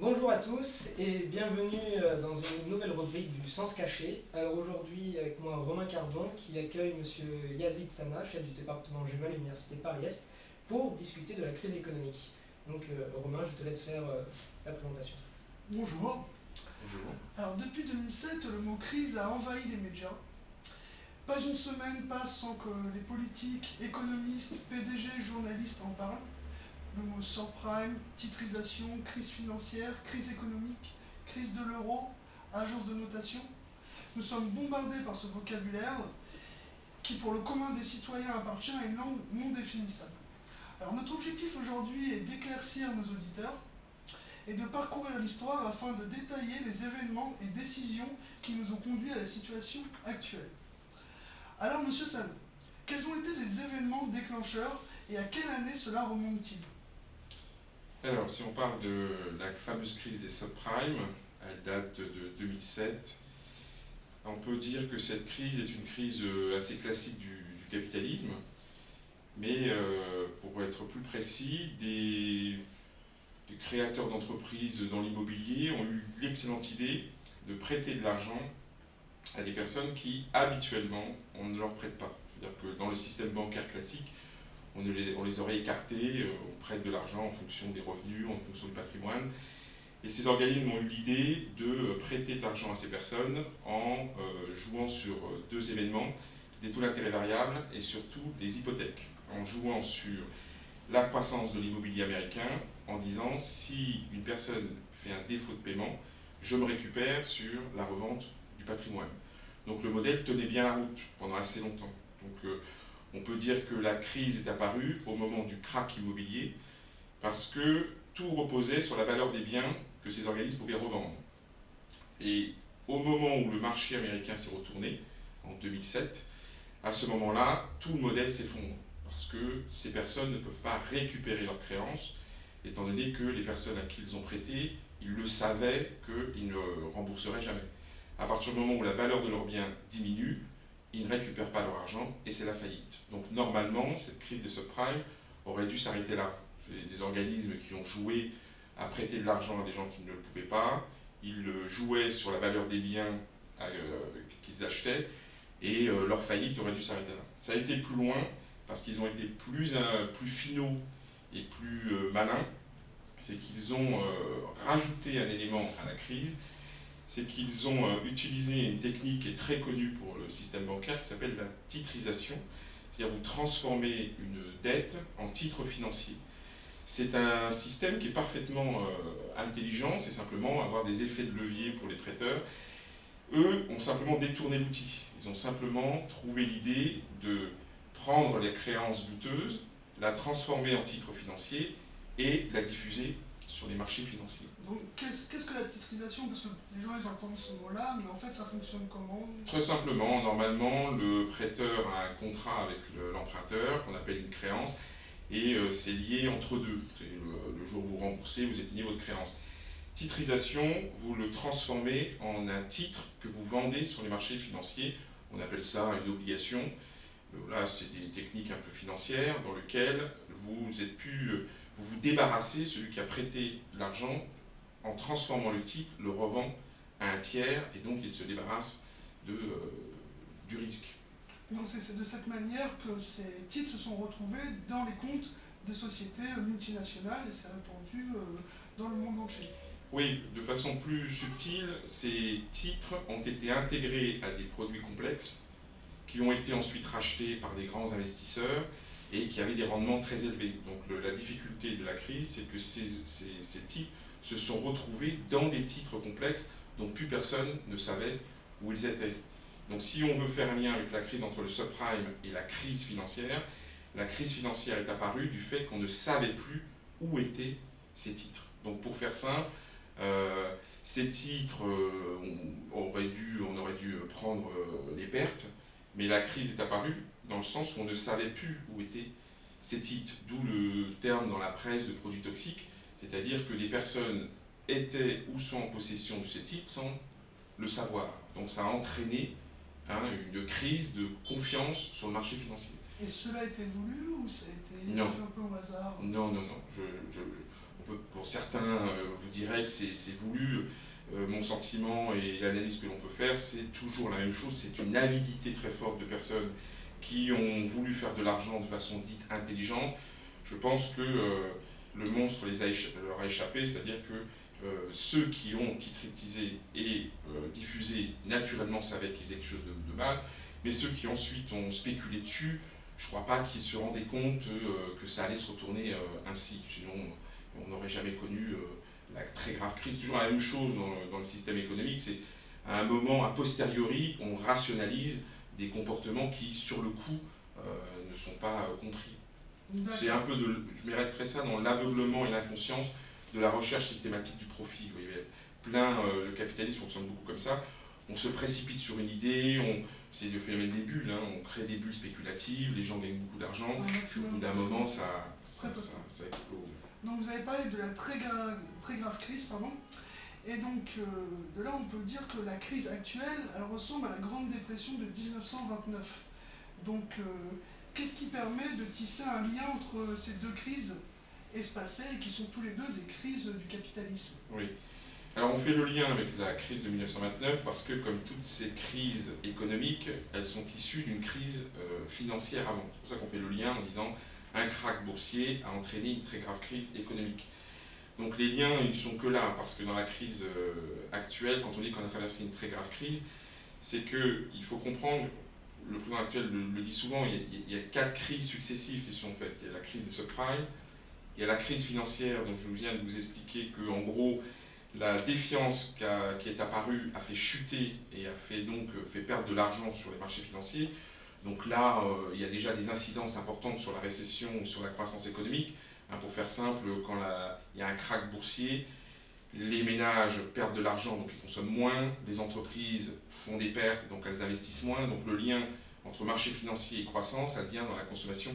Bonjour à tous et bienvenue dans une nouvelle rubrique du Sens Caché. Alors aujourd'hui avec moi Romain Cardon qui accueille Monsieur Yazid Sana, chef du département GEMA à l'Université Paris-Est, pour discuter de la crise économique. Donc Romain, je te laisse faire la présentation. Bonjour. Bonjour. Alors depuis 2007, le mot crise a envahi les médias. Pas une semaine passe sans que les politiques, économistes, PDG, journalistes en parlent. Le mot subprime, titrisation, crise financière, crise économique, crise de l'euro, agence de notation. Nous sommes bombardés par ce vocabulaire qui pour le commun des citoyens appartient à une langue non définissable. Alors notre objectif aujourd'hui est d'éclaircir nos auditeurs et de parcourir l'histoire afin de détailler les événements et décisions qui nous ont conduits à la situation actuelle. Alors, Monsieur San, quels ont été les événements déclencheurs et à quelle année cela remonte-t-il? Alors, si on parle de la fameuse crise des subprimes, elle date de 2007. On peut dire que cette crise est une crise assez classique du capitalisme, mais pour être plus précis, des créateurs d'entreprises dans l'immobilier ont eu l'excellente idée de prêter de l'argent à des personnes qui, habituellement, on ne leur prête pas. C'est-à-dire que dans le système bancaire classique, on les aurait écartés, on prête de l'argent en fonction des revenus, en fonction du patrimoine. Et ces organismes ont eu l'idée de prêter de l'argent à ces personnes en jouant sur deux événements, des taux d'intérêt variables et surtout des hypothèques, en jouant sur la croissance de l'immobilier américain, en disant si une personne fait un défaut de paiement, je me récupère sur la revente du patrimoine. Donc le modèle tenait bien la route pendant assez longtemps. Donc on peut dire que la crise est apparue au moment du krach immobilier parce que tout reposait sur la valeur des biens que ces organismes pouvaient revendre. Et au moment où le marché américain s'est retourné, en 2007, à ce moment-là, tout le modèle s'effondre parce que ces personnes ne peuvent pas récupérer leurs créances, étant donné que les personnes à qui ils ont prêté, ils le savaient qu'ils ne rembourseraient jamais. À partir du moment où la valeur de leurs biens diminue, ils ne récupèrent pas leur argent et c'est la faillite. Donc normalement, cette crise des subprimes aurait dû s'arrêter là. C'est des organismes qui ont joué à prêter de l'argent à des gens qui ne le pouvaient pas, ils jouaient sur la valeur des biens qu'ils achetaient et leur faillite aurait dû s'arrêter là. Ça a été plus loin parce qu'ils ont été plus finaux et plus malins, c'est qu'ils ont rajouté un élément à la crise, c'est qu'ils ont utilisé une technique qui est très connue pour le système bancaire qui s'appelle la titrisation, c'est-à-dire vous transformez une dette en titre financier. C'est un système qui est parfaitement intelligent, c'est simplement avoir des effets de levier pour les prêteurs. Eux ont simplement détourné l'outil, ils ont simplement trouvé l'idée de prendre les créances douteuses, la transformer en titre financier et la diffuser sur les marchés financiers. Donc, qu'est-ce que la titrisation? Parce que les gens ils entendent ce mot-là, mais en fait ça fonctionne comment? Très simplement, normalement, le prêteur a un contrat avec l'emprunteur qu'on appelle une créance et c'est lié entre deux. Le jour où vous remboursez, vous éteignez votre créance. Titrisation, vous le transformez en un titre que vous vendez sur les marchés financiers. On appelle ça une obligation. Là, c'est des techniques un peu financières dans lesquelles vous vous débarrassez, celui qui a prêté l'argent, en transformant le titre, le revend à un tiers et donc il se débarrasse du risque. Donc c'est de cette manière que ces titres se sont retrouvés dans les comptes des sociétés multinationales et c'est répandu dans le monde entier. Oui, de façon plus subtile, ces titres ont été intégrés à des produits complexes qui ont été ensuite rachetés par des grands investisseurs et qui avaient des rendements très élevés. Donc la difficulté de la crise, c'est que ces titres se sont retrouvés dans des titres complexes dont plus personne ne savait où ils étaient. Donc si on veut faire un lien avec la crise entre le subprime et la crise financière est apparue du fait qu'on ne savait plus où étaient ces titres. Donc pour faire simple, ces titres, on aurait dû prendre les pertes, mais la crise est apparue dans le sens où on ne savait plus où étaient ces titres, d'où le terme dans la presse de produits toxiques, c'est-à-dire que des personnes étaient ou sont en possession de ces titres sans le savoir. Donc ça a entraîné une crise de confiance sur le marché financier. Et cela a été voulu ou ça a été Non. fait un peu au hasard? Non, on Pour certains, vous diraient que c'est voulu. Mon sentiment et l'analyse que l'on peut faire, c'est toujours la même chose. C'est une avidité très forte de personnes qui ont voulu faire de l'argent de façon dite intelligente. Je pense que le monstre leur a échappé, c'est-à-dire que ceux qui ont titrisé et diffusé naturellement savaient qu'ils faisaient quelque chose de mal, mais ceux qui ensuite ont spéculé dessus, je ne crois pas qu'ils se rendaient compte que ça allait se retourner ainsi. Sinon, on n'aurait jamais connu la très grave crise. C'est toujours la même chose dans le système économique, c'est à un moment, a posteriori, on rationalise des comportements qui, sur le coup, ne sont pas compris. C'est un peu je mettrais ça dans l'aveuglement et l'inconscience de la recherche systématique du profit. Vous voyez, le capitalisme fonctionne beaucoup comme ça. On se précipite sur une idée, c'est le phénomène des bulles, hein, on crée des bulles spéculatives, les gens gagnent beaucoup d'argent, au bout d'un moment, ça explose. Donc vous avez parlé de la très grave crise, pardon. Et donc, de là, on peut dire que la crise actuelle, elle ressemble à la Grande Dépression de 1929. Donc, qu'est-ce qui permet de tisser un lien entre ces deux crises espacées, et qui sont tous les deux des crises du capitalisme? Oui. Alors, on fait le lien avec la crise de 1929 parce que, comme toutes ces crises économiques, elles sont issues d'une crise financière avant. C'est pour ça qu'on fait le lien en disant un krach boursier a entraîné une très grave crise économique. Donc les liens, ils ne sont que là, parce que dans la crise actuelle, quand on dit qu'on a traversé une très grave crise, c'est qu'il faut comprendre, le président actuel le dit souvent, il y a 4 crises successives qui se sont faites. Il y a la crise des subprimes, il y a la crise financière, dont je viens de vous expliquer qu'en gros, la défiance qui est apparue a fait chuter et a fait perdre de l'argent sur les marchés financiers. Donc là, il y a déjà des incidences importantes sur la récession ou sur la croissance économique. Pour faire simple, quand il y a un krach boursier, les ménages perdent de l'argent, donc ils consomment moins, les entreprises font des pertes, donc elles investissent moins, donc le lien entre marché financier et croissance, elle vient dans la consommation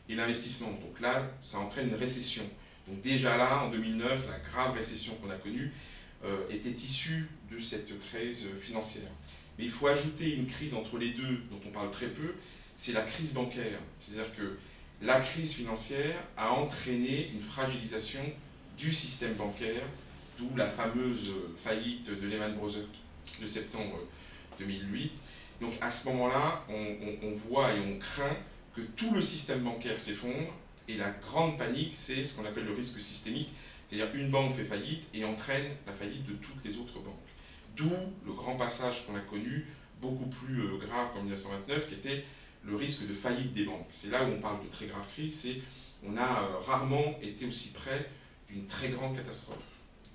et l'investissement. Donc là, ça entraîne une récession. Donc déjà là, en 2009, la grave récession qu'on a connue était issue de cette crise financière. Mais il faut ajouter une crise entre les deux, dont on parle très peu, c'est la crise bancaire. C'est-à-dire que la crise financière a entraîné une fragilisation du système bancaire, d'où la fameuse faillite de Lehman Brothers de septembre 2008. Donc à ce moment-là, on voit et on craint que tout le système bancaire s'effondre, et la grande panique, c'est ce qu'on appelle le risque systémique, c'est-à-dire une banque fait faillite et entraîne la faillite de toutes les autres banques. D'où le grand passage qu'on a connu, beaucoup plus grave qu'en 1929, qui était le risque de faillite des banques. C'est là où on parle de très grave crise, on a rarement été aussi près d'une très grande catastrophe.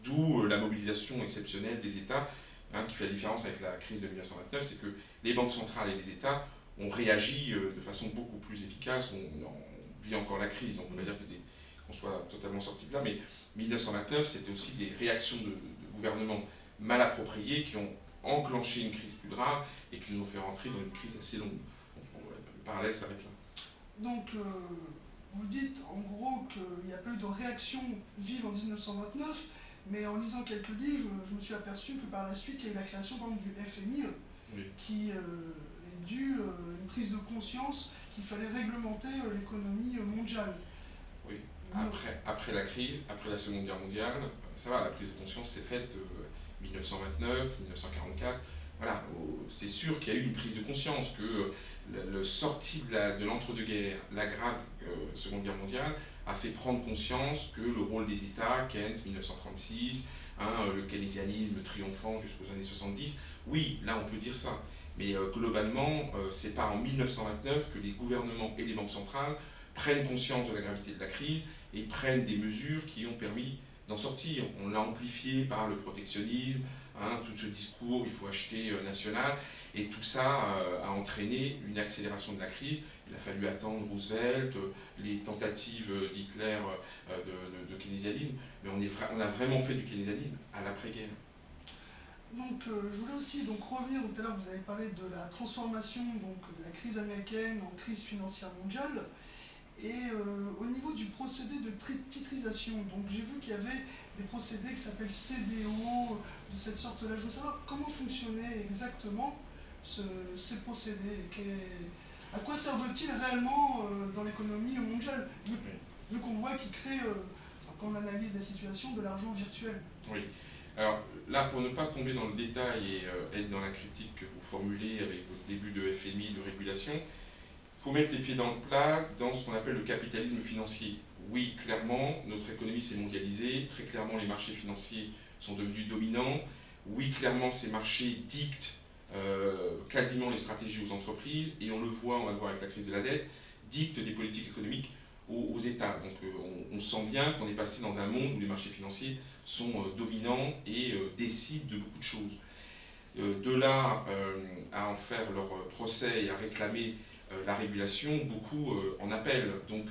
D'où la mobilisation exceptionnelle des États, qui fait la différence avec la crise de 1929, c'est que les banques centrales et les États ont réagi de façon beaucoup plus efficace. On vit encore la crise, donc on va dire qu'on soit totalement sorti de là, mais 1929, c'était aussi des réactions de gouvernements mal appropriés qui ont enclenché une crise plus grave et qui nous ont fait rentrer dans une crise assez longue. Le parallèle s'arrête là. Donc, vous dites en gros qu'il n'y a pas eu de réaction vive en 1929, mais en lisant quelques livres, je me suis aperçu que par la suite, il y a eu la création par exemple, du FMI, oui, qui est due à une prise de conscience qu'il fallait réglementer l'économie mondiale. Oui, après la crise, après la Seconde Guerre mondiale, ça va, la prise de conscience s'est faite 1929, 1944. Voilà, c'est sûr qu'il y a eu une prise de conscience que le sortie de l'entre-deux-guerres, la grave Seconde Guerre mondiale, a fait prendre conscience que le rôle des États, Keynes 1936, le keynésianisme triomphant jusqu'aux années 70, oui, là on peut dire ça. Mais globalement, c'est pas en 1929 que les gouvernements et les banques centrales prennent conscience de la gravité de la crise et prennent des mesures qui ont permis d'en sortir. On l'a amplifié par le protectionnisme, tout ce discours, il faut acheter national, et tout ça a entraîné une accélération de la crise. Il a fallu attendre Roosevelt, les tentatives d'Hitler de keynésianisme, mais on a vraiment fait du keynésianisme à l'après-guerre. Donc, je voulais aussi revenir, tout à l'heure vous avez parlé de la transformation de la crise américaine en crise financière mondiale. Et au niveau du procédé de titrisation, donc j'ai vu qu'il y avait des procédés qui s'appellent CDO, de cette sorte-là. Je veux savoir comment fonctionnaient exactement ces procédés. À quoi servent-ils réellement dans l'économie mondiale, vu qu'on voit qu'ils créent quand on analyse la situation de l'argent virtuel. Oui. Alors là, pour ne pas tomber dans le détail et être dans la critique que vous formulez avec votre début de FMI, de régulation, il faut mettre les pieds dans le plat dans ce qu'on appelle le capitalisme financier. Oui, clairement, notre économie s'est mondialisée, très clairement les marchés financiers sont devenus dominants, oui, clairement ces marchés dictent quasiment les stratégies aux entreprises, et on le voit, on va le voir avec la crise de la dette, dictent des politiques économiques aux États. Donc on sent bien qu'on est passé dans un monde où les marchés financiers sont dominants et décident de beaucoup de choses. De là à en faire leur procès et à réclamer la régulation, beaucoup en appellent. Donc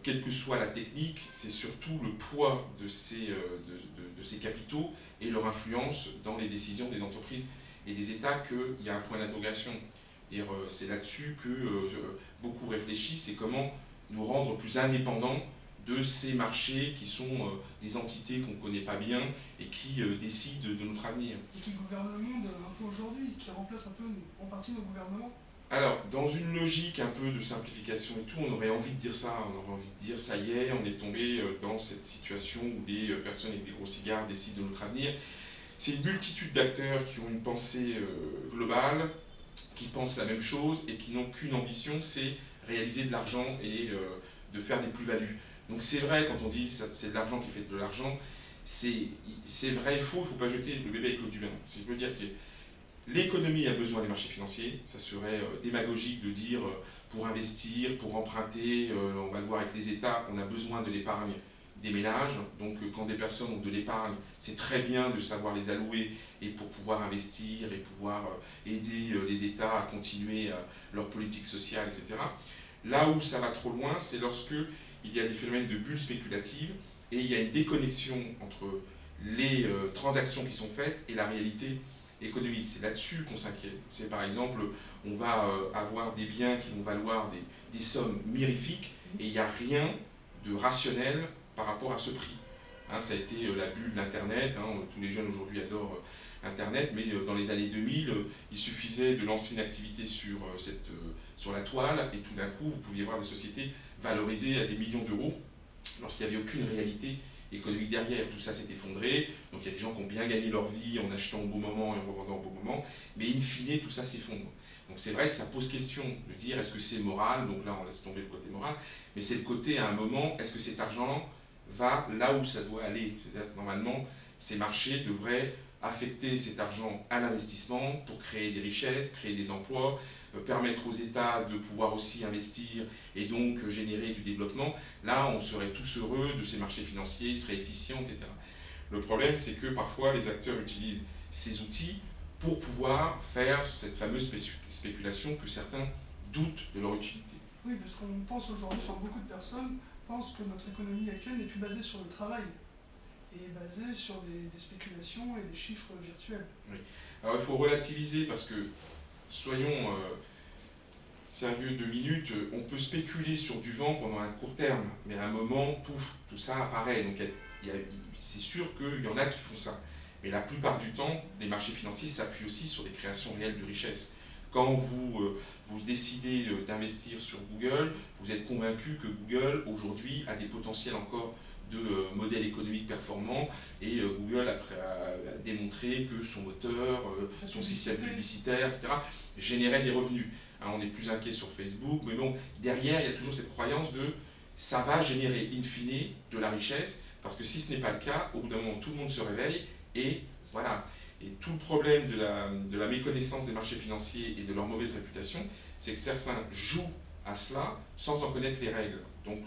quelle que soit la technique, c'est surtout le poids de ces capitaux et leur influence dans les décisions des entreprises et des États qu'il y a un point d'interrogation. C'est là-dessus que beaucoup réfléchissent, c'est comment nous rendre plus indépendants de ces marchés qui sont des entités qu'on ne connaît pas bien et qui décident de notre avenir. Et qui gouvernent le monde un peu aujourd'hui, qui remplacent un peu en partie nos gouvernements. Alors, dans une logique un peu de simplification et tout, on aurait envie de dire ça, on aurait envie de dire ça y est, on est tombé dans cette situation où des personnes avec des gros cigares décident de notre avenir. C'est une multitude d'acteurs qui ont une pensée globale, qui pensent la même chose et qui n'ont qu'une ambition, c'est réaliser de l'argent et de faire des plus-values. Donc c'est vrai, quand on dit c'est de l'argent qui fait de l'argent, c'est vrai et faux, il ne faut pas jeter le bébé avec l'eau du bain. Si je peux dire que l'économie a besoin des marchés financiers, ça serait démagogique de dire pour investir, pour emprunter, on va le voir avec les États, on a besoin de l'épargne des ménages, donc quand des personnes ont de l'épargne, c'est très bien de savoir les allouer et pour pouvoir investir et pouvoir aider les États à continuer leur politique sociale, etc. Là où ça va trop loin, c'est lorsque il y a des phénomènes de bulles spéculatives et il y a une déconnexion entre les transactions qui sont faites et la réalité économique. C'est là-dessus qu'on s'inquiète. C'est par exemple, on va avoir des biens qui vont valoir des sommes mirifiques et il n'y a rien de rationnel par rapport à ce prix. Hein, ça a été la bulle d'Internet, hein, tous les jeunes aujourd'hui adorent Internet, mais dans les années 2000, il suffisait de lancer une activité sur la toile et tout d'un coup, vous pouviez voir des sociétés valorisées à des millions d'euros lorsqu'il n'y avait aucune réalité économique derrière. Tout ça s'est effondré, donc il y a des gens qui ont bien gagné leur vie en achetant au bon moment et en revendant au bon moment, mais in fine, tout ça s'effondre. Donc c'est vrai que ça pose question de dire est-ce que c'est moral, donc là on laisse tomber le côté moral, mais c'est le côté à un moment, est-ce que cet argent va là où ça doit aller? C'est-à-dire que normalement, ces marchés devraient affecter cet argent à l'investissement pour créer des richesses, créer des emplois, permettre aux États de pouvoir aussi investir et donc générer du développement. Là, on serait tous heureux de ces marchés financiers, ils seraient efficients, etc. Le problème, c'est que parfois, les acteurs utilisent ces outils pour pouvoir faire cette fameuse spéculation que certains doutent de leur utilité. Oui, parce qu'on pense aujourd'hui, enfin beaucoup de personnes pensent que notre économie actuelle n'est plus basée sur le travail, et est basée sur des spéculations et des chiffres virtuels. Oui. Alors il faut relativiser parce que, soyons sérieux 2 minutes, on peut spéculer sur du vent pendant un court terme, mais à un moment, pouf, tout ça apparaît. Donc c'est sûr qu'il y en a qui font ça. Mais la plupart du temps, les marchés financiers s'appuient aussi sur des créations réelles de richesse. Quand vous décidez d'investir sur Google, vous êtes convaincu que Google, aujourd'hui, a des potentiels encore de modèles économiques performants, et Google a démontré que son moteur, son système publicitaire, etc., générait des revenus. Hein, on est plus inquiet sur Facebook, mais bon, derrière, il y a toujours cette croyance de ça va générer in fine de la richesse, parce que si ce n'est pas le cas, au bout d'un moment, tout le monde se réveille, et voilà. Et tout le problème de la méconnaissance des marchés financiers et de leur mauvaise réputation, c'est que certains jouent à cela sans en connaître les règles. Donc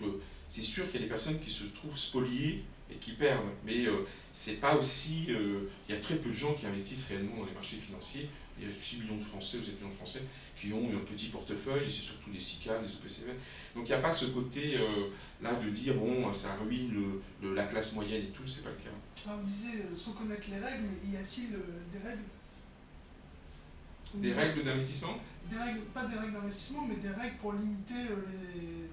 c'est sûr qu'il y a des personnes qui se trouvent spoliées et qui perdent, mais c'est pas aussi... il y a très peu de gens qui investissent réellement dans les marchés financiers. Il y a 6 millions de Français, 7 millions de Français qui ont un petit portefeuille, et c'est surtout des SICAV, des OPCV. Donc il n'y a pas ce côté là de dire bon, ça ruine la classe moyenne et tout, c'est pas le cas. Alors, vous disiez sans connaître les règles, mais y a-t-il des règles? Des règles d'investissement? Pas des règles d'investissement, mais des règles pour limiter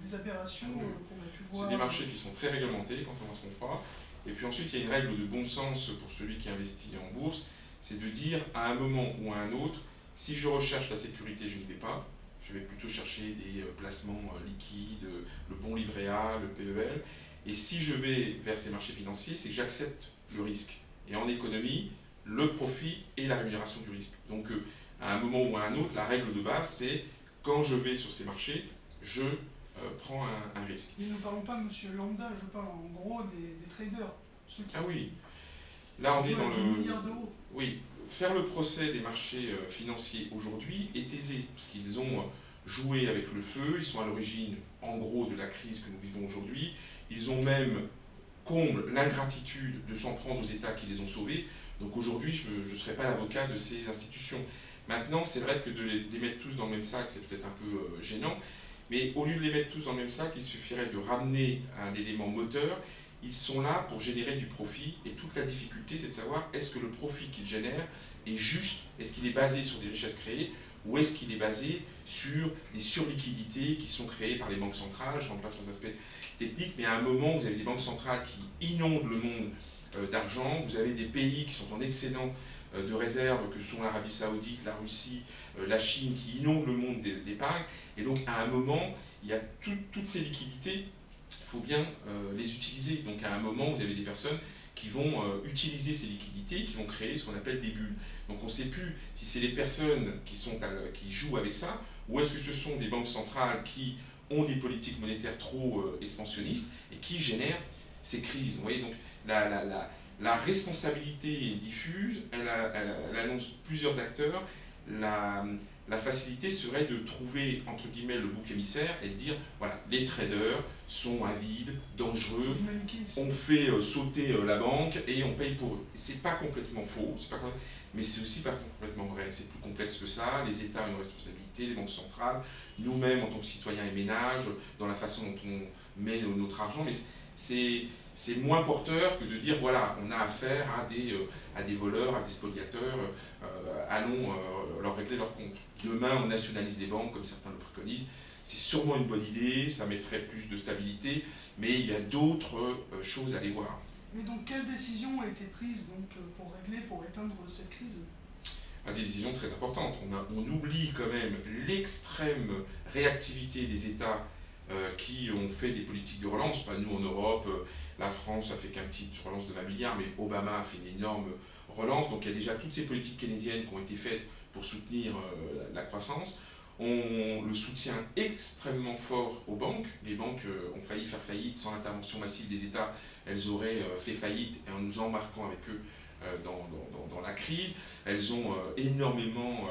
des aberrations qu'on a pu voir. C'est des marchés qui sont très réglementés, quand on voit ce qu'on fera. Et puis ensuite, il y a une règle de bon sens pour celui qui investit en bourse, c'est de dire à un moment ou à un autre, si je recherche la sécurité, je n'y vais pas. Je vais plutôt chercher des placements liquides, le bon livret A, le PEL. Et si je vais vers ces marchés financiers, c'est que j'accepte le risque. Et en économie, le profit et la rémunération du risque. Donc à un moment ou à un autre, la règle de base, c'est quand je vais sur ces marchés, je prends un risque. Mais ne parlons pas monsieur lambda, je parle en gros des traders. Ceux qui Ah oui, là on est dans des le... milliards d'euros. Oui, faire le procès des marchés financiers aujourd'hui est aisé, parce qu'ils ont joué avec le feu, ils sont à l'origine, en gros, de la crise que nous vivons aujourd'hui. Ils ont même, comble l'ingratitude de s'en prendre aux États qui les ont sauvés. Donc aujourd'hui, je ne serai pas l'avocat de ces institutions. Maintenant, c'est vrai que de les mettre tous dans le même sac, c'est peut-être un peu gênant, mais au lieu de les mettre tous dans le même sac, il suffirait de ramener un élément moteur. Ils sont là pour générer du profit, et toute la difficulté, c'est de savoir est-ce que le profit qu'ils génèrent est juste, est-ce qu'il est basé sur des richesses créées, ou est-ce qu'il est basé sur des surliquidités qui sont créées par les banques centrales. Je ne rentre pas sur les aspects techniques, mais à un moment, vous avez des banques centrales qui inondent le monde d'argent, vous avez des pays qui sont en excédent de réserves, que sont l'Arabie Saoudite, la Russie, la Chine, qui inondent le monde d'épargne, et donc à un moment, il y a toutes ces liquidités, il faut bien les utiliser. Donc à un moment, vous avez des personnes qui vont utiliser ces liquidités, qui vont créer ce qu'on appelle des bulles. Donc on ne sait plus si c'est les personnes qui jouent avec ça, ou est-ce que ce sont des banques centrales qui ont des politiques monétaires trop expansionnistes et qui génèrent ces crises. Vous voyez, donc la responsabilité est diffuse, elle annonce plusieurs acteurs. La facilité serait de trouver, entre guillemets, le bouc émissaire et de dire, voilà, les traders sont avides, dangereux, on fait sauter la banque et on paye pour eux. C'est pas complètement faux, mais c'est aussi pas complètement vrai. C'est plus complexe que ça. Les États ont une responsabilité, les banques centrales, nous-mêmes en tant que citoyens et ménages, dans la façon dont on met notre argent, mais c'est moins porteur que de dire voilà, on a affaire à des voleurs, à des spoliateurs, allons leur régler leur compte. Demain, on nationalise les banques, comme certains le préconisent. C'est sûrement une bonne idée, ça mettrait plus de stabilité, mais il y a d'autres choses à aller voir. Mais donc, quelles décisions ont été prises donc, pour éteindre cette crise? Des décisions très importantes. On oublie quand même l'extrême réactivité des États qui ont fait des politiques de relance. Pas nous en Europe, la France a fait qu'un petit relance de 20 milliards, mais Obama a fait une énorme relance. Donc il y a déjà toutes ces politiques keynésiennes qui ont été faites pour soutenir la croissance. Le soutien extrêmement fort aux banques. Les banques ont failli faire faillite sans l'intervention massive des États. Elles auraient fait faillite et en nous embarquant avec eux dans la crise. Elles ont énormément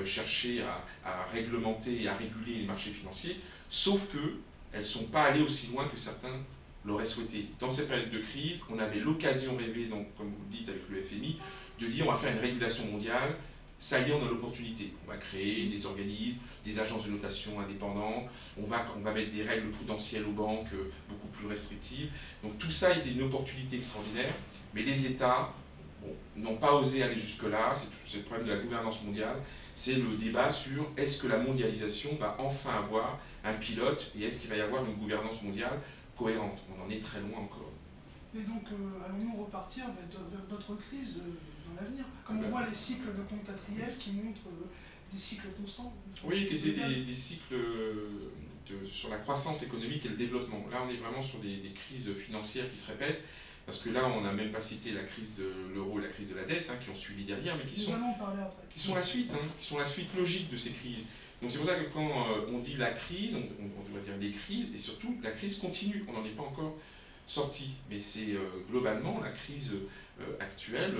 cherché à réglementer et à réguler les marchés financiers, sauf qu'elles ne sont pas allées aussi loin que certains l'auraient souhaité. Dans cette période de crise, on avait l'occasion rêvée, donc, comme vous le dites avec le FMI, de dire on va faire une régulation mondiale. Ça y est, on a l'opportunité. On va créer des organismes, des agences de notation indépendants, on va mettre des règles prudentielles aux banques beaucoup plus restrictives. Donc tout ça était une opportunité extraordinaire, mais les États n'ont pas osé aller jusque-là. C'est le problème de la gouvernance mondiale. C'est le débat sur est-ce que la mondialisation va enfin avoir un pilote et est-ce qu'il va y avoir une gouvernance mondiale cohérente. On en est très loin encore. Et donc, allons-nous repartir vers d'autres crises dans l'avenir? Comme on voit les cycles de Kondratiev qui montrent des cycles constants. Oui, qui étaient des cycles sur la croissance économique et le développement. Là, on est vraiment sur des crises financières qui se répètent. Parce que là, on n'a même pas cité la crise de l'euro et la crise de la dette, qui ont suivi derrière, mais qui sont la suite, qui sont la suite logique de ces crises. Donc c'est pour ça que quand on dit la crise, on doit dire les crises, et surtout la crise continue, on n'en est pas encore sorti. Mais c'est globalement la crise actuelle,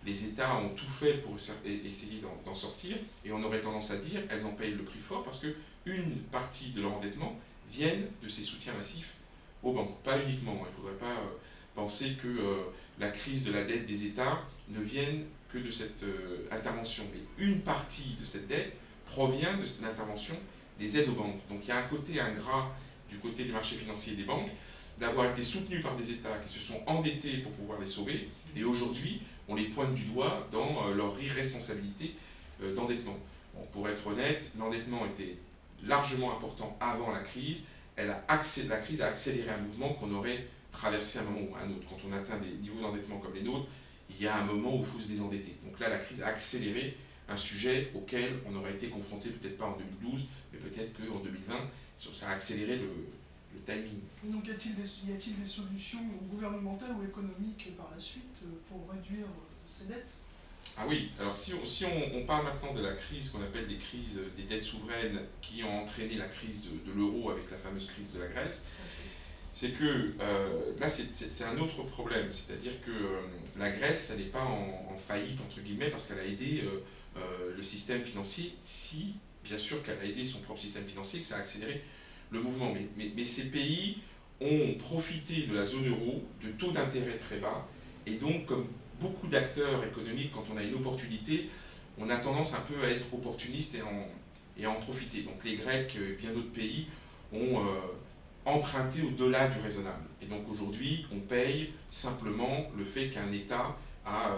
les États ont tout fait pour essayer d'en sortir, et on aurait tendance à dire elles en payent le prix fort parce qu'une partie de leur endettement viennent de ces soutiens massifs aux banques. Pas uniquement, il ne faudrait pas penser que la crise de la dette des États ne vienne que de cette intervention. Mais une partie de cette dette provient de l'intervention des aides aux banques. Donc il y a un côté ingrat du côté des marchés financiers et des banques, d'avoir été soutenus par des États qui se sont endettés pour pouvoir les sauver, et aujourd'hui on les pointe du doigt dans leur irresponsabilité d'endettement. Bon, pour être honnête, l'endettement était largement important avant la crise. La crise a accéléré un mouvement qu'on aurait traversé à un moment ou à un autre. Quand on atteint des niveaux d'endettement comme les nôtres, il y a un moment où il faut se désendetter. Donc là, la crise a accéléré un sujet auquel on aurait été confronté peut-être pas en 2012, mais peut-être qu'en 2020, ça a accéléré le timing. Donc y a-t-il des solutions gouvernementales ou économiques par la suite pour réduire ces dettes? Ah oui, alors si on parle maintenant de la crise qu'on appelle des crises des dettes souveraines qui ont entraîné la crise de l'euro avec la fameuse crise de la Grèce, c'est que là c'est un autre problème, c'est-à-dire que la Grèce, elle n'est pas en faillite entre guillemets parce qu'elle a aidé le système financier, si bien sûr qu'elle a aidé son propre système financier, que ça a accéléré le mouvement. Mais ces pays ont profité de la zone euro, de taux d'intérêt très bas, et donc comme beaucoup d'acteurs économiques, quand on a une opportunité, on a tendance un peu à être opportuniste et à en profiter. Donc les Grecs et bien d'autres pays ont emprunté au-delà du raisonnable. Et donc aujourd'hui, on paye simplement le fait qu'un État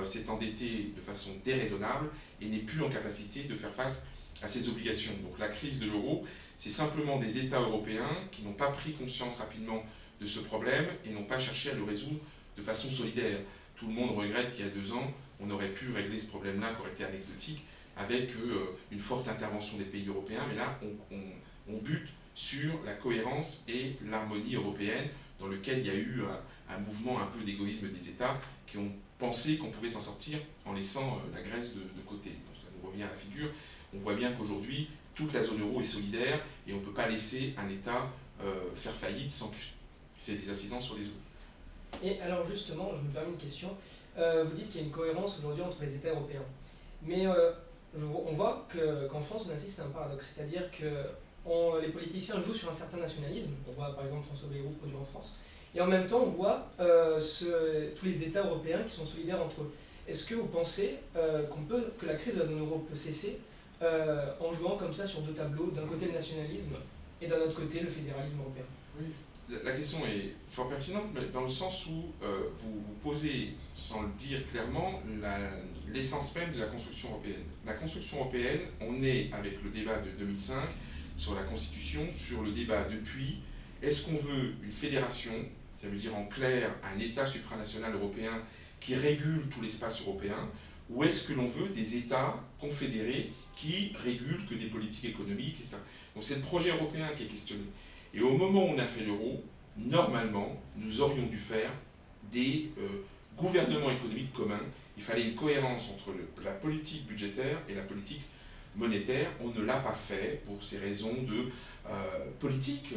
s'est endetté de façon déraisonnable et n'est plus en capacité de faire face à ses obligations. Donc la crise de l'euro, c'est simplement des États européens qui n'ont pas pris conscience rapidement de ce problème et n'ont pas cherché à le résoudre de façon solidaire. Tout le monde regrette qu'il y a 2 ans, on aurait pu régler ce problème-là, qui aurait été anecdotique, avec une forte intervention des pays européens, mais là, on bute sur la cohérence et l'harmonie européenne, dans lequel il y a eu un mouvement un peu d'égoïsme des États qui ont pensé qu'on pouvait s'en sortir en laissant la Grèce de côté. Donc ça nous revient à la figure. On voit bien qu'aujourd'hui, toute la zone euro est solidaire et on ne peut pas laisser un État faire faillite sans que c'est des incidents sur les autres. Et alors justement, je me permets une question. Vous dites qu'il y a une cohérence aujourd'hui entre les États européens. Mais on voit qu'en France, on assiste à un paradoxe. C'est-à-dire que les politiciens jouent sur un certain nationalisme. On voit par exemple François Bayrou produire en France. Et en même temps, on voit tous les États européens qui sont solidaires entre eux. Est-ce que vous pensez que la crise de la zone euro peut cesser en jouant comme ça sur 2 tableaux, d'un côté le nationalisme et d'un autre côté le fédéralisme européen? Oui, la question est fort pertinente, mais dans le sens où vous posez, sans le dire clairement, l'essence même de la construction européenne. La construction européenne, on est avec le débat de 2005 sur la Constitution, sur le débat depuis, est-ce qu'on veut une fédération, ça veut dire en clair un État supranational européen qui régule tout l'espace européen, ou est-ce que l'on veut des États confédérés qui régulent que des politiques économiques, etc. Donc c'est le projet européen qui est questionné. Et au moment où on a fait l'euro, normalement, nous aurions dû faire des gouvernements économiques communs. Il fallait une cohérence entre la politique budgétaire et la politique monétaire. On ne l'a pas fait pour ces raisons de politique.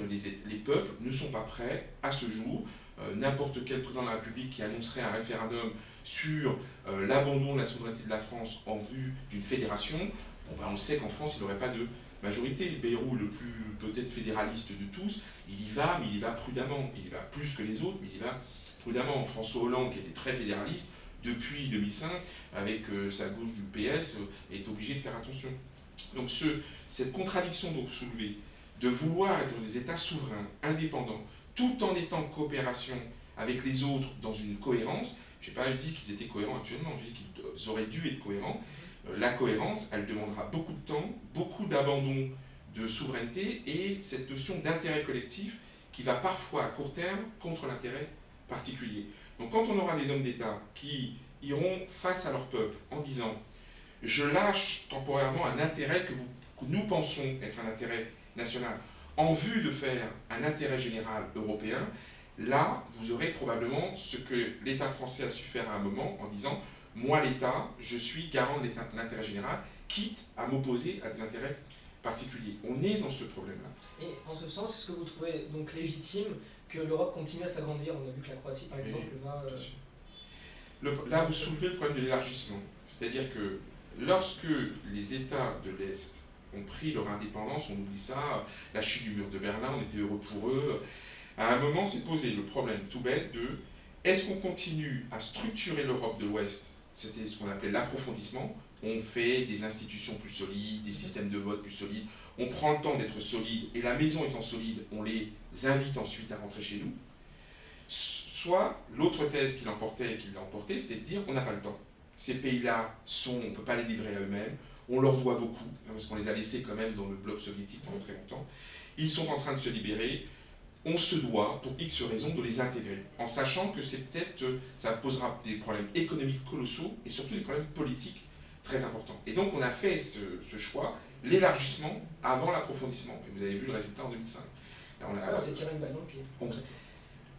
Les peuples ne sont pas prêts à ce jour. N'importe quel président de la République qui annoncerait un référendum sur l'abandon de la souveraineté de la France en vue d'une fédération, bon ben on sait qu'en France, il n'aurait pas de majorité. Bayrou, le plus peut-être fédéraliste de tous, il y va, mais il y va prudemment. Il y va plus que les autres, mais il y va prudemment. François Hollande, qui était très fédéraliste, depuis 2005, avec sa gauche du PS, est obligé de faire attention. Donc cette contradiction dont vous soulevez, de vouloir être des États souverains, indépendants, tout en étant en coopération avec les autres dans une cohérence, je n'ai pas dit qu'ils étaient cohérents actuellement, j'ai dit qu'ils auraient dû être cohérents. La cohérence, elle demandera beaucoup de temps, beaucoup d'abandon de souveraineté et cette notion d'intérêt collectif qui va parfois à court terme contre l'intérêt particulier. Donc quand on aura des hommes d'État qui iront face à leur peuple en disant « je lâche temporairement un intérêt que nous pensons être un intérêt national en vue de faire un intérêt général européen », là, vous aurez probablement ce que l'État français a su faire à un moment en disant « moi, l'État, je suis garant de l'intérêt général, quitte à m'opposer à des intérêts particuliers ». On est dans ce problème-là. Et en ce sens, est-ce que vous trouvez donc légitime que l'Europe continue à s'agrandir? On a vu que la Croatie, par exemple, va... Là, vous soulevez le problème de l'élargissement. C'est-à-dire que lorsque les États de l'Est ont pris leur indépendance, on oublie ça, la chute du mur de Berlin, on était heureux pour eux. À un moment, s'est posé le problème tout bête de est-ce qu'on continue à structurer l'Europe de l'Ouest? C'était ce qu'on appelait l'approfondissement. On fait des institutions plus solides, des systèmes de vote plus solides. On prend le temps d'être solide et la maison étant solide, on les invite ensuite à rentrer chez nous. Soit l'autre thèse qui l'emportait et qui l'a emporté, c'était de dire on n'a pas le temps. Ces pays-là, on ne peut pas les livrer à eux-mêmes, on leur doit beaucoup, parce qu'on les a laissés quand même dans le bloc soviétique pendant très longtemps. Ils sont en train de se libérer, on se doit, pour X raisons, de les intégrer, en sachant que c'est peut-être, ça posera des problèmes économiques colossaux et surtout des problèmes politiques très importants. Et donc on a fait ce choix, l'élargissement avant l'approfondissement. Et vous avez vu le résultat en 2005. Là, on a- Alors, c'est tirer une balle dans le pied.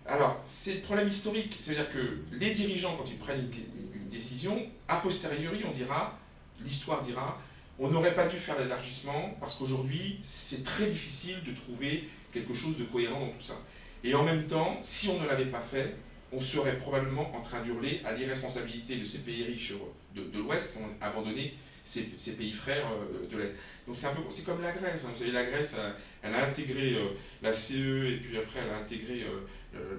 Alors, c'est le problème historique, c'est-à-dire que les dirigeants, quand ils prennent une décision, a posteriori, on dira, l'histoire dira, on n'aurait pas dû faire l'élargissement parce qu'aujourd'hui, c'est très difficile de trouver quelque chose de cohérent dans tout ça. Et en même temps, si on ne l'avait pas fait, on serait probablement en train d'hurler à l'irresponsabilité de ces pays riches de l'Ouest qui ont abandonné ces pays frères de l'Est. Donc c'est comme la Grèce. Vous savez, la Grèce, elle a intégré la CE et puis après elle a intégré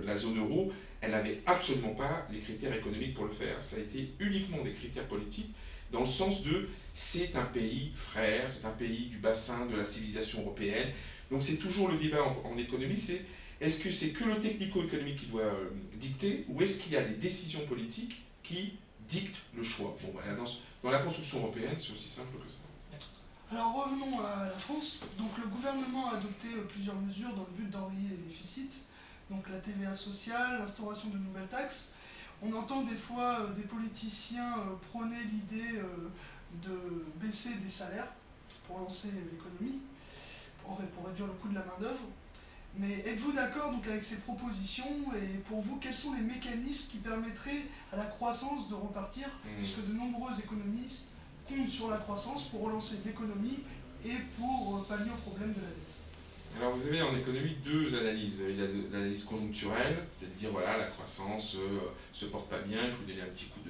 la zone euro. Elle n'avait absolument pas les critères économiques pour le faire. Ça a été uniquement des critères politiques dans le sens de c'est un pays frère, c'est un pays du bassin de la civilisation européenne. Donc c'est toujours le débat en économie, c'est est-ce que c'est que le technico-économique qui doit dicter ou est-ce qu'il y a des décisions politiques qui dictent le choix? Bon, voilà, dans la construction européenne, c'est aussi simple que ça. Alors revenons à la France. Donc le gouvernement a adopté plusieurs mesures dans le but d'enrayer les déficits. Donc la TVA sociale, l'instauration de nouvelles taxes. On entend des fois des politiciens prôner l'idée de baisser des salaires pour lancer l'économie, pour réduire le coût de la main-d'œuvre. Mais êtes-vous d'accord donc avec ces propositions et pour vous, quels sont les mécanismes qui permettraient à la croissance de repartir puisque de nombreux économistes comptent sur la croissance pour relancer l'économie et pour pallier au problème de la dette? Alors vous avez en économie deux analyses. Il y a l'analyse conjoncturelle, c'est de dire voilà la croissance se porte pas bien, il faut donner un petit coup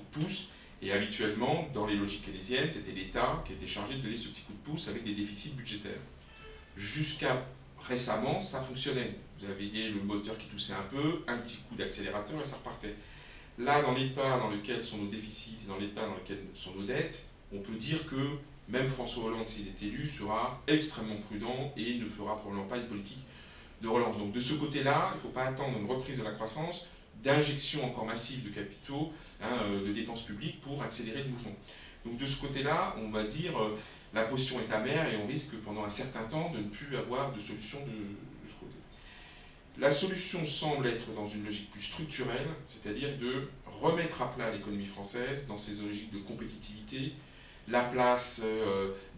de pouce. Et habituellement, dans les logiques keynésiennes, c'était l'État qui était chargé de donner ce petit coup de pouce avec des déficits budgétaires. Jusqu'à récemment, ça fonctionnait. Vous aviez le moteur qui toussait un peu, un petit coup d'accélérateur et ça repartait. Là, dans l'état dans lequel sont nos déficits et dans l'état dans lequel sont nos dettes, on peut dire que même François Hollande, s'il est élu, sera extrêmement prudent et ne fera probablement pas une politique de relance. Donc de ce côté-là, il ne faut pas attendre une reprise de la croissance, d'injection encore massive de capitaux, de dépenses publiques pour accélérer le mouvement. Donc de ce côté-là, on va dire la potion est amère et on risque pendant un certain temps de ne plus avoir de solution de ce côté. La solution semble être dans une logique plus structurelle, c'est-à-dire de remettre à plat l'économie française dans ses logiques de compétitivité, la place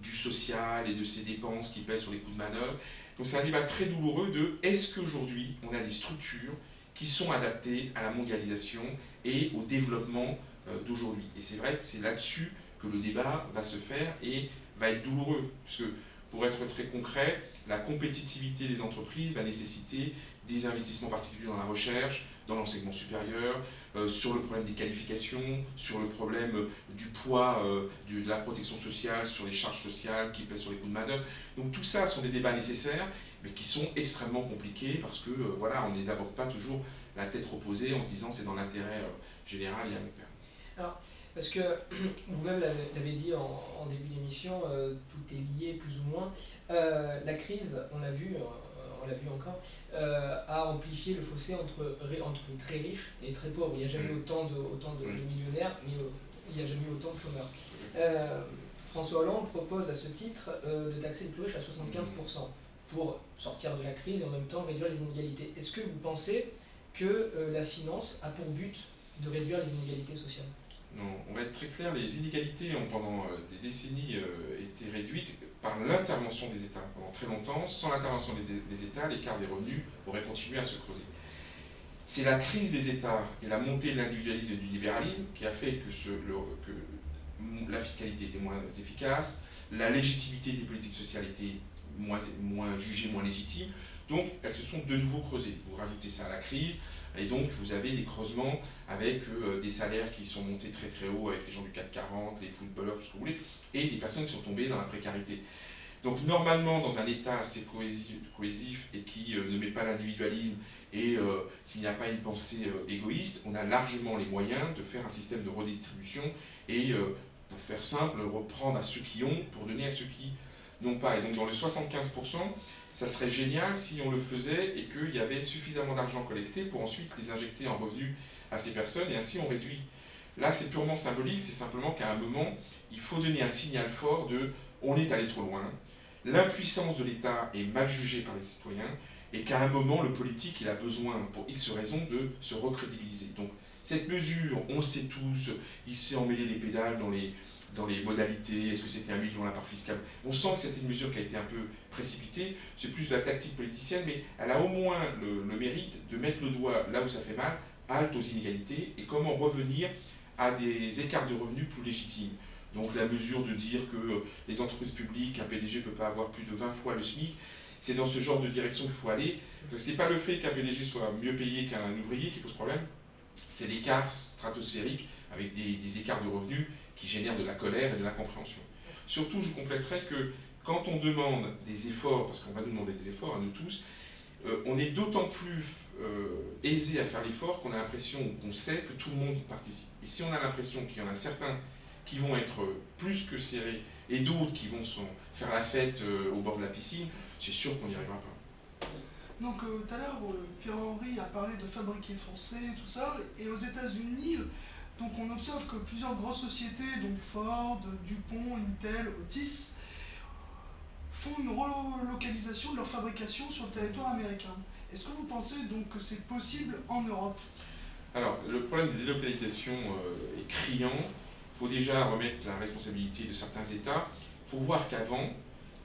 du social et de ses dépenses qui pèsent sur les coûts de manœuvre. Donc c'est un débat très douloureux de est-ce qu'aujourd'hui on a des structures qui sont adaptées à la mondialisation et au développement d'aujourd'hui. Et c'est vrai que c'est là-dessus que le débat va se faire et va être douloureux, puisque pour être très concret, la compétitivité des entreprises va nécessiter des investissements particuliers dans la recherche, dans l'enseignement supérieur, sur le problème des qualifications, sur le problème du poids de la protection sociale, sur les charges sociales qui pèsent sur les coûts de main-d'œuvre. Donc tout ça sont des débats nécessaires, mais qui sont extrêmement compliqués parce que voilà, on ne les aborde pas toujours la tête reposée en se disant c'est dans l'intérêt général et à long terme. Alors, parce que vous-même l'avez dit en début d'émission, tout est lié plus ou moins. La crise, on l'a vu encore, a amplifié le fossé entre très riches et très pauvres. Il n'y a jamais autant de millionnaires, mais il n'y a jamais eu autant de chômeurs. François Hollande propose à ce titre de taxer les plus riches à 75% pour sortir de la crise et en même temps réduire les inégalités. Est-ce que vous pensez que la finance a pour but de réduire les inégalités sociales? Non, on va être très clair, les inégalités ont pendant des décennies été réduites par l'intervention des États. Pendant très longtemps, sans l'intervention des États, l'écart des revenus aurait continué à se creuser. C'est la crise des États et la montée de l'individualisme et du libéralisme qui a fait que la fiscalité était moins efficace, la légitimité des politiques sociales était jugée moins légitime, donc elles se sont de nouveau creusées. Vous rajoutez ça à la crise, et donc vous avez des creusements avec des salaires qui sont montés très très haut avec les gens du CAC 40, les footballeurs, tout ce que vous voulez, et des personnes qui sont tombées dans la précarité. Donc normalement, dans un État assez cohésif et qui ne met pas l'individualisme et qui n'a pas une pensée égoïste, on a largement les moyens de faire un système de redistribution et, pour faire simple, reprendre à ceux qui ont pour donner à ceux qui n'ont pas. Et donc dans le 75%, ça serait génial si on le faisait et qu'il y avait suffisamment d'argent collecté pour ensuite les injecter en revenus à ces personnes et ainsi on réduit. Là c'est purement symbolique, c'est simplement qu'à un moment il faut donner un signal fort de on est allé trop loin, l'impuissance de l'État est mal jugée par les citoyens et qu'à un moment le politique il a besoin pour X raisons de se recrédibiliser. Donc cette mesure, on le sait tous, il s'est emmêlé les pédales dans les modalités, est-ce que c'était 1 million la part fiscale. On sent que c'était une mesure qui a été un peu précipitée, c'est plus de la tactique politicienne, mais elle a au moins le mérite de mettre le doigt là où ça fait mal, halte aux inégalités, et comment revenir à des écarts de revenus plus légitimes. Donc la mesure de dire que les entreprises publiques, un PDG ne peut pas avoir plus de 20 fois le SMIC, c'est dans ce genre de direction qu'il faut aller. Ce n'est pas le fait qu'un PDG soit mieux payé qu'un ouvrier qui pose problème, c'est l'écart stratosphérique avec des écarts de revenus qui génèrent de la colère et de l'incompréhension. Surtout, je compléterai que quand on demande des efforts, parce qu'on va nous demander des efforts à nous tous, on est d'autant plus aisé à faire l'effort qu'on a l'impression, qu'on sait que tout le monde y participe. Et si on a l'impression qu'il y en a certains qui vont être plus que serrés et d'autres qui vont faire la fête au bord de la piscine, c'est sûr qu'on n'y arrivera pas. Donc tout à l'heure, Pierre-Henri a parlé de fabriquer français et tout ça, et aux États-Unis, donc on observe que plusieurs grosses sociétés, donc Ford, DuPont, Intel, Otis, font une relocalisation de leur fabrication sur le territoire américain. Est-ce que vous pensez donc que c'est possible en Europe? Alors, le problème des délocalisations est criant. Il faut déjà remettre la responsabilité de certains États. Il faut voir qu'avant,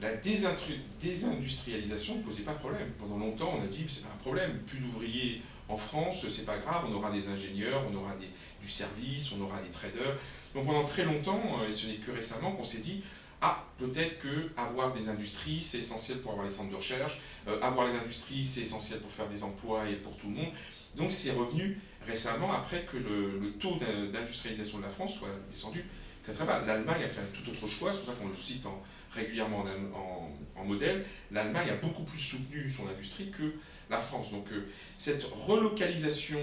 la désindustrialisation ne posait pas de problème. Pendant longtemps, on a dit que c'est pas un problème. Plus d'ouvriers en France, c'est pas grave, on aura des ingénieurs, on aura du service, on aura des traders. Donc pendant très longtemps, et ce n'est que récemment qu'on s'est dit, ah, peut-être que avoir des industries, c'est essentiel pour avoir les centres de recherche, avoir les industries, c'est essentiel pour faire des emplois et pour tout le monde. Donc c'est revenu récemment après que le taux d'industrialisation de la France soit descendu très très bas. L'Allemagne a fait un tout autre choix, c'est pour ça qu'on le cite régulièrement en modèle. L'Allemagne a beaucoup plus soutenu son industrie que la France. Donc cette relocalisation,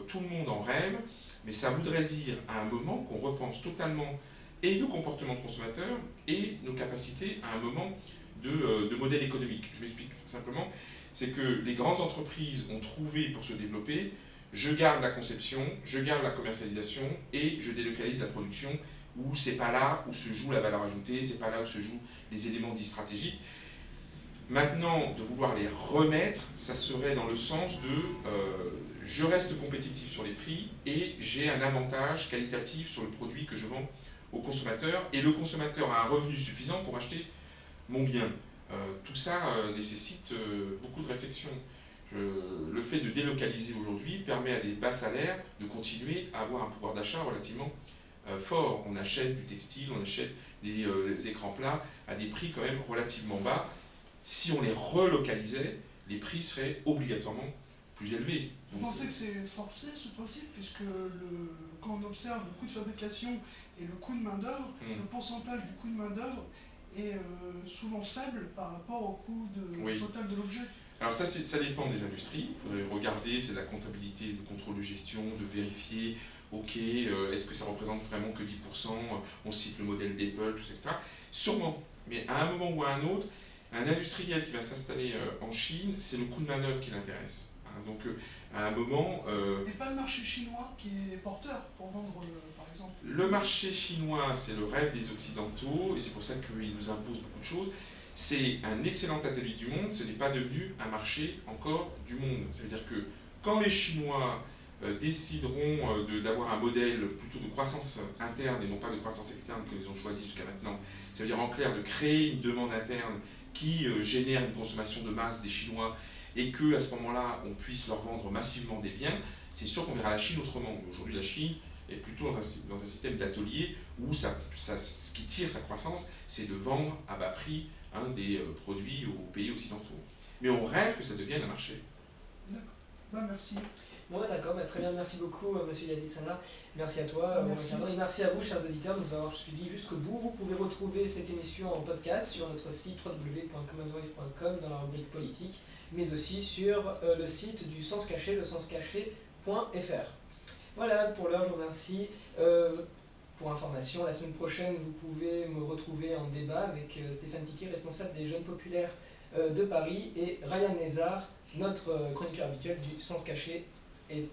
tout le monde en rêve, mais ça voudrait dire à un moment qu'on repense totalement et nos comportements de consommateurs et nos capacités à un moment de modèle économique. Je m'explique simplement, c'est que les grandes entreprises ont trouvé pour se développer, je garde la conception, je garde la commercialisation et je délocalise la production où c'est pas là où se joue la valeur ajoutée, c'est pas là où se jouent les éléments dits stratégiques. Maintenant, de vouloir les remettre, ça serait dans le sens de je reste compétitif sur les prix et j'ai un avantage qualitatif sur le produit que je vends au consommateur, et le consommateur a un revenu suffisant pour acheter mon bien. Tout ça nécessite beaucoup de réflexion. Le fait de délocaliser aujourd'hui permet à des bas salaires de continuer à avoir un pouvoir d'achat relativement fort. On achète du textile, on achète des écrans plats à des prix quand même relativement bas. Si on les relocalisait, les prix seraient obligatoirement plus élevés. Vous pensez que c'est forcé ce principe, puisque quand on observe le coût de fabrication et le coût de main-d'œuvre, le pourcentage du coût de main-d'œuvre est souvent faible par rapport au coût total de l'objet? Alors ça dépend des industries. Il faudrait regarder, c'est de la comptabilité, de contrôle de gestion, de vérifier, ok, est-ce que ça représente vraiment que 10%, on cite le modèle d'Apple, tout ça, etc. Sûrement, mais à un moment ou à un autre, un industriel qui va s'installer en Chine, c'est le coût de manœuvre qui l'intéresse. Donc à un moment... Et pas le marché chinois qui est porteur pour vendre, par exemple? Le marché chinois, c'est le rêve des Occidentaux, et c'est pour ça qu'il nous impose beaucoup de choses. C'est un excellent atelier du monde, ce n'est pas devenu un marché encore du monde. Ça veut dire que quand les Chinois décideront d'avoir un modèle plutôt de croissance interne et non pas de croissance externe qu'ils ont choisi jusqu'à maintenant, ça veut dire en clair de créer une demande interne qui génère une consommation de masse des Chinois et qu'à ce moment-là, on puisse leur vendre massivement des biens, c'est sûr qu'on verra la Chine autrement. Aujourd'hui, la Chine est plutôt dans un système d'atelier où ce qui tire sa croissance, c'est de vendre à bas prix des produits aux pays occidentaux. Mais on rêve que ça devienne un marché. D'accord. Merci. Bon, d'accord, très bien, merci beaucoup, monsieur Yazid Sana. Merci à toi, et merci à vous, chers auditeurs, de nous avoir suivis jusqu'au bout. Vous pouvez retrouver cette émission en podcast sur notre site www.commonwealth.com dans la rubrique politique, mais aussi sur le site du Sens Caché, le senscaché.fr. Voilà, pour l'heure, je vous remercie. Pour information, la semaine prochaine, vous pouvez me retrouver en débat avec Stéphane Tiquet, responsable des Jeunes Populaires de Paris, et Ryan Nézard, notre chroniqueur habituel du Sens Caché. Et